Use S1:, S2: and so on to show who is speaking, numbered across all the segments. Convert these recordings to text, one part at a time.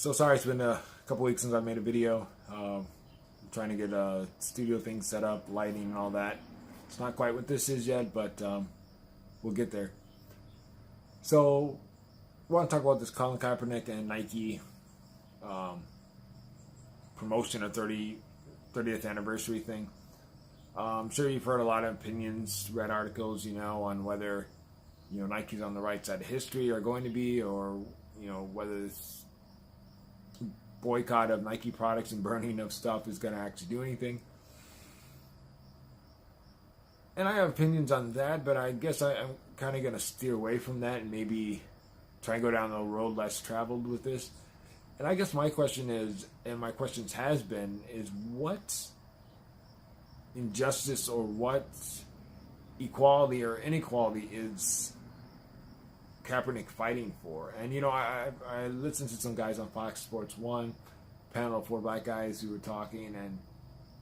S1: So sorry, it's been a couple weeks since I made a video. I'm trying to get a studio thing set up, lighting and all that. It's not quite what this is yet, but we'll get there. So I want to talk about this Colin Kaepernick and Nike promotion of 30th anniversary thing. I'm sure you've heard a lot of opinions, read articles, on whether, Nike's on the right side of history or going to be, or, whether this boycott of Nike products and burning of stuff is going to actually do anything. And I have opinions on that, but I guess I'm kind of going to steer away from that and maybe try and go down the road less traveled with this. And I guess my question is, and my questions has been, is what injustice or what equality or inequality is Kaepernick fighting for? And I listened to some guys on Fox Sports 1 panel of 4 black guys who were talking,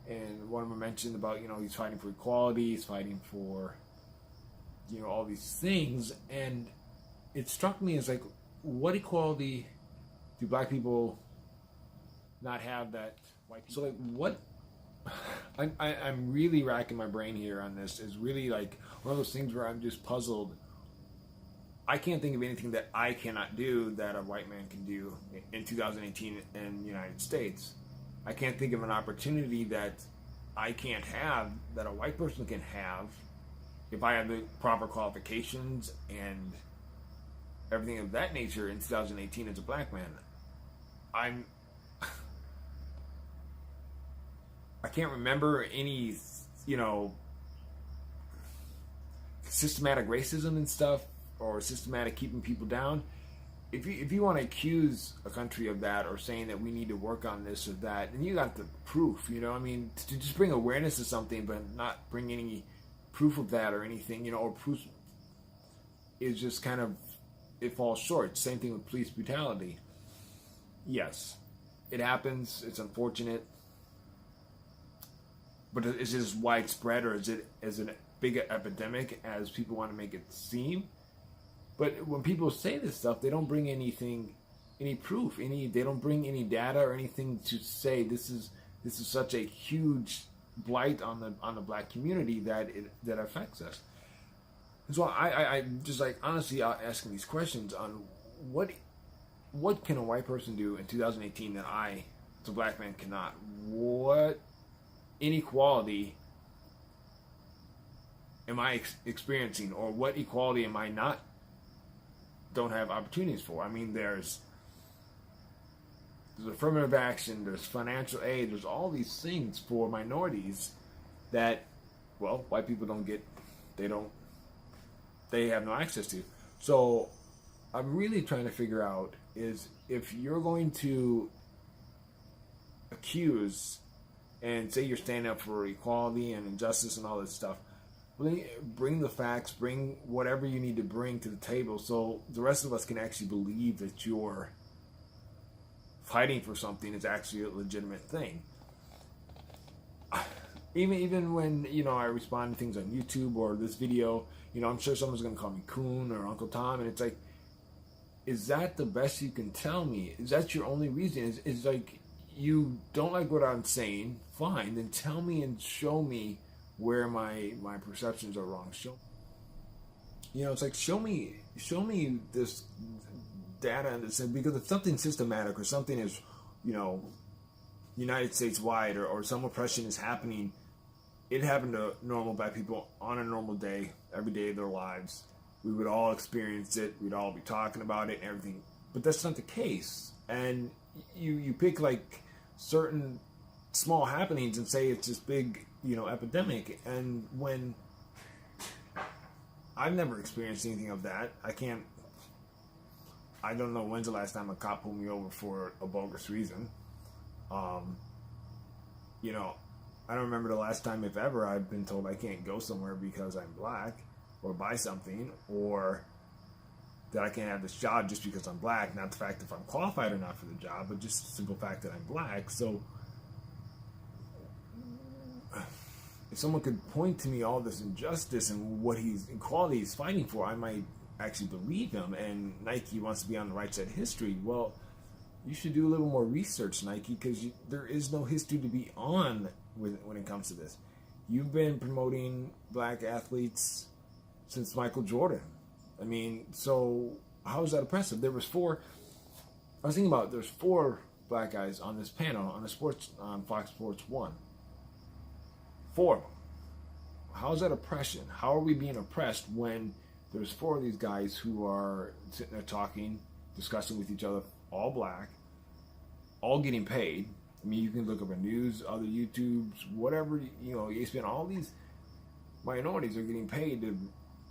S1: and one of them mentioned about he's fighting for equality, he's fighting for all these things, and it struck me as like, what equality do black people not have that white people? So like, what? I'm really racking my brain here on this. Is really like one of those things where I'm just puzzled. I can't think of anything that I cannot do that a white man can do in 2018 in the United States. I can't think of an opportunity that I can't have that a white person can have if I have the proper qualifications and everything of that nature in 2018 as a black man. I can't remember any, systematic racism and stuff, or systematic keeping people down. If you want to accuse a country of that, or saying that we need to work on this or that, then you got the proof. To just bring awareness to something but not bring any proof of that or anything, or proof is just kind of, it falls short. Same thing with police brutality. Yes, it happens. It's unfortunate. But is it as widespread, or is it as a big epidemic as people want to make it seem? But when people say this stuff, they don't bring any proof, they don't bring any data or anything to say this is such a huge blight on the black community that affects us. And so I just like honestly asking these questions on what can a white person do in 2018 that I, as a black man, cannot? What inequality am I experiencing, or what equality am I don't have opportunities for? I mean, there's affirmative action, there's financial aid, there's all these things for minorities that, well, white people don't get, they have no access to. So I'm really trying to figure out is, if you're going to accuse and say you're standing up for equality and injustice and all this stuff, bring the facts, bring whatever you need to bring to the table so the rest of us can actually believe that you're fighting for something is actually a legitimate thing. Even when, I respond to things on YouTube or this video, I'm sure someone's going to call me Coon or Uncle Tom, and it's like, is that the best you can tell me? Is that your only reason? Is like, you don't like what I'm saying? Fine, then tell me and show me where my perceptions are wrong. It's like, show me this data, and this, because if something systematic or something is, United States wide, or some oppression is happening, it happened to normal black people on a normal day, every day of their lives. We would all experience it. We'd all be talking about it and everything. But that's not the case. And you pick like certain small happenings and say it's this big, epidemic. And when I've never experienced anything of that, I don't know when's the last time a cop pulled me over for a bogus reason. I don't remember the last time, if ever, I've been told I can't go somewhere because I'm black, or buy something, or that I can't have this job just because I'm black. Not the fact if I'm qualified or not for the job, but just the simple fact that I'm black. So if someone could point to me all this injustice and what equality he's fighting for, I might actually believe him. And Nike wants to be on the right side of history. Well, you should do a little more research, Nike, because there is no history to be on when it comes to this. You've been promoting black athletes since Michael Jordan. I mean, so how is that oppressive? There was four. I was thinking about there's four black guys on this panel on Fox Sports 1. Four of them. How is that oppression? How are we being oppressed when there's four of these guys who are sitting there talking, discussing with each other, all black, all getting paid? I mean, you can look up a news, other YouTubes, whatever, ESPN, all these minorities are getting paid to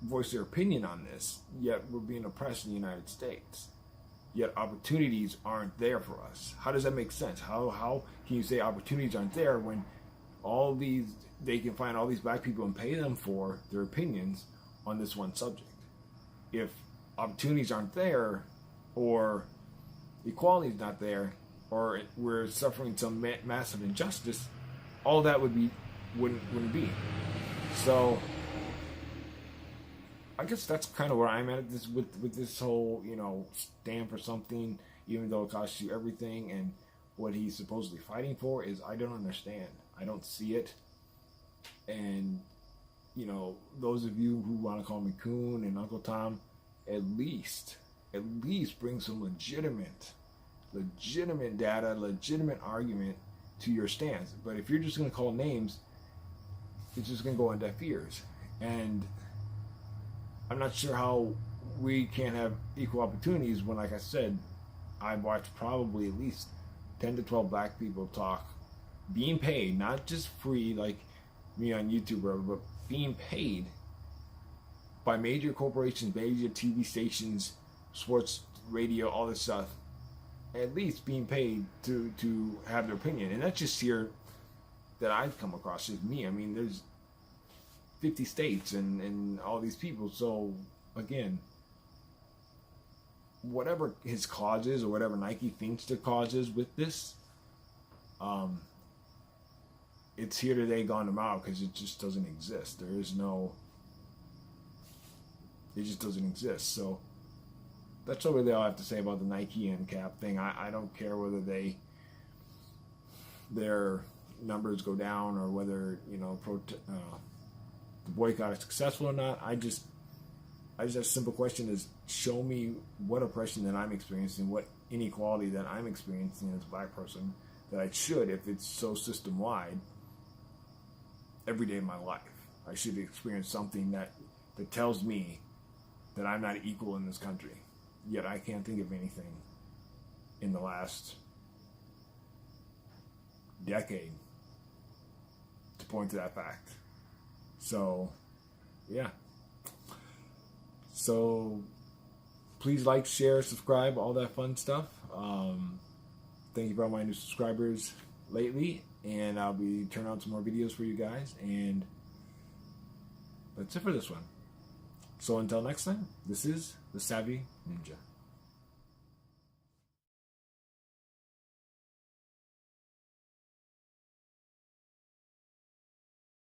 S1: voice their opinion on this, yet we're being oppressed in the United States. Yet opportunities aren't there for us. How does that make sense? How can you say opportunities aren't there when they can find all these black people and pay them for their opinions on this one subject? If opportunities aren't there, or equality is not there, or we're suffering some massive injustice, all that wouldn't be. So I guess that's kind of where I'm at this with this whole, stand for something, even though it costs you everything, and what he's supposedly fighting for is, I don't understand. I don't see it. And, those of you who want to call me Coon and Uncle Tom, at least bring some legitimate data, legitimate argument to your stance. But if you're just going to call names, it's just going to go on deaf ears. And I'm not sure how we can't have equal opportunities when, like I said, I've watched probably at least 10 to 12 black people talk, being paid, not just free like me on YouTube, but being paid by major corporations, major TV stations, sports radio, all this stuff, at least being paid to have their opinion. And that's just here that I've come across, just me. I mean, there's 50 states and all these people. So again, whatever his cause is, or whatever Nike thinks the cause is with this, it's here today, gone tomorrow, because it just doesn't exist. It just doesn't exist. So that's all really all I have to say about the Nike and Cap thing. I don't care whether their numbers go down, or whether the boycott is successful or not. I just have a simple question: is show me what oppression that I'm experiencing, what inequality that I'm experiencing as a black person, that I should, if it's so system wide, every day of my life, I should experience something that tells me that I'm not equal in this country. Yet I can't think of anything in the last decade to point to that fact. So, yeah. So, please like, share, subscribe, all that fun stuff. Thank you for all my new subscribers lately, and I'll be turning out some more videos for you guys, and that's it for this one. So until next time, this is the Savvy Ninja.